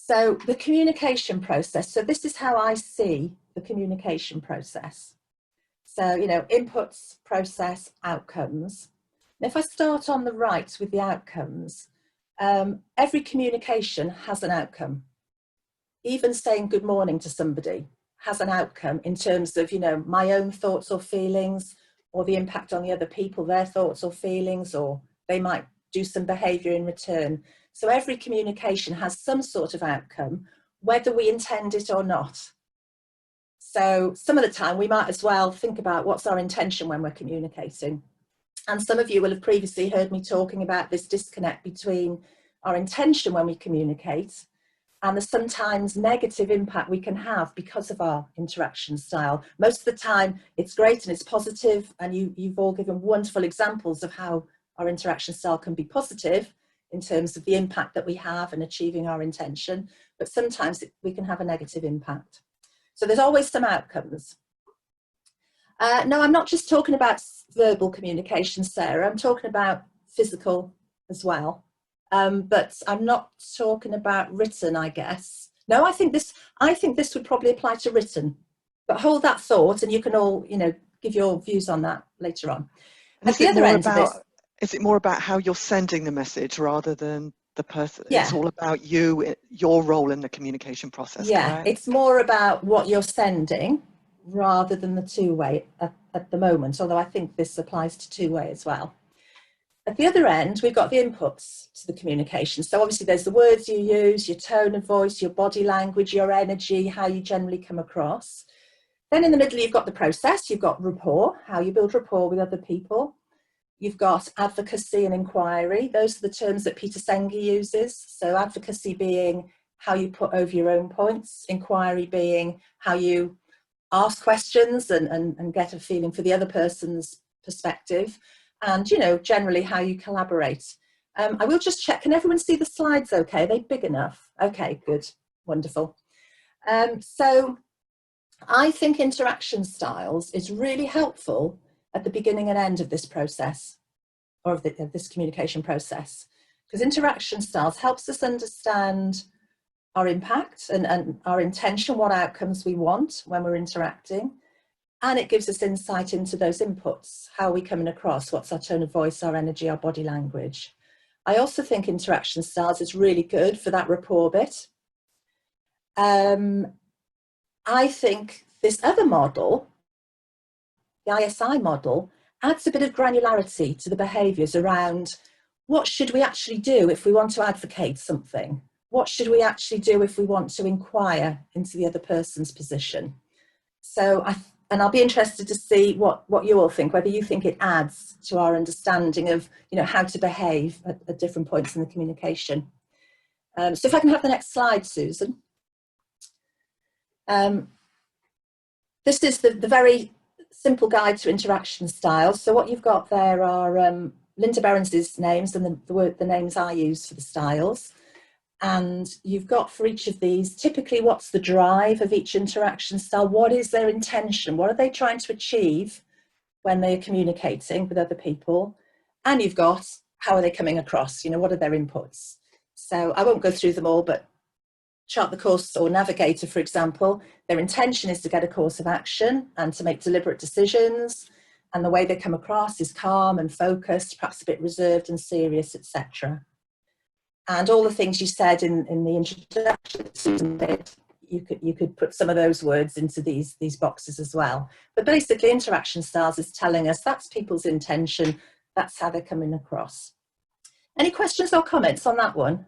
So the communication process, so this is how I see the communication process. So, you know, inputs, process, outcomes. And if I start on the right with the outcomes, every communication has an outcome. Even saying good morning to somebody has an outcome in terms of, you know, my own thoughts or feelings, or the impact on the other people, their thoughts or feelings, or they might do some behaviour in return. So every communication has some sort of outcome, whether we intend it or not. So some of the time we might as well think about what's our intention when we're communicating. And some of you will have previously heard me talking about this disconnect between our intention when we communicate and the sometimes negative impact we can have because of our interaction style. Most of the time it's great and it's positive, and you've all given wonderful examples of how our interaction style can be positive in terms of the impact that we have in achieving our intention, but sometimes we can have a negative impact. So there's always some outcomes. No, I'm not just talking about verbal communication, Sarah, I'm talking about physical as well. But I'm not talking about written, I guess. No, I think this would probably apply to written, but hold that thought and you can all, you know, give your views on that later on. And is it more about how you're sending the message rather than the person? Yeah. It's all about you, your role in the communication process. Yeah, correct? It's more about what you're sending rather than the two-way at the moment, although I think this applies to two-way as well. At the other end, we've got the inputs to the communication. So obviously there's the words you use, your tone of voice, your body language, your energy, how you generally come across. Then in the middle, you've got the process, you've got rapport, how you build rapport with other people. You've got advocacy and inquiry. Those are the terms that Peter Senge uses. So advocacy being how you put over your own points, inquiry being how you ask questions and get a feeling for the other person's perspective, and, you know, generally how you collaborate. I will just check, can everyone see the slides okay? Are they big enough? Okay, good, wonderful. So I think interaction styles is really helpful at the beginning and end of this process, or of this communication process, because interaction styles helps us understand our impact and our intention, what outcomes we want when we're interacting. And it gives us insight into those inputs. How are we coming across? What's our tone of voice, our energy, our body language? I also think interaction styles is really good for that rapport bit. I think this other model, the ISI model, adds a bit of granularity to the behaviours around what should we actually do if we want to advocate something? What should we actually do if we want to inquire into the other person's position? So I'll be interested to see what you all think, whether you think it adds to our understanding of, you know, how to behave at different points in the communication. So if I can have the next slide, Susan. This is the very simple guide to interaction styles. So what you've got there are Linda Berens's names and the names I use for the styles. And you've got for each of these, typically what's the drive of each interaction style? What is their intention? What are they trying to achieve when they're communicating with other people? And you've got, how are they coming across? You know, what are their inputs? So I won't go through them all, but Chart the Course or Navigator, for example, their intention is to get a course of action and to make deliberate decisions. And the way they come across is calm and focused, perhaps a bit reserved and serious, etc. And all the things you said in the introduction, Susan did, you could put some of those words into these boxes as well. But basically, interaction styles is telling us that's people's intention, that's how they're coming across. Any questions or comments on that one?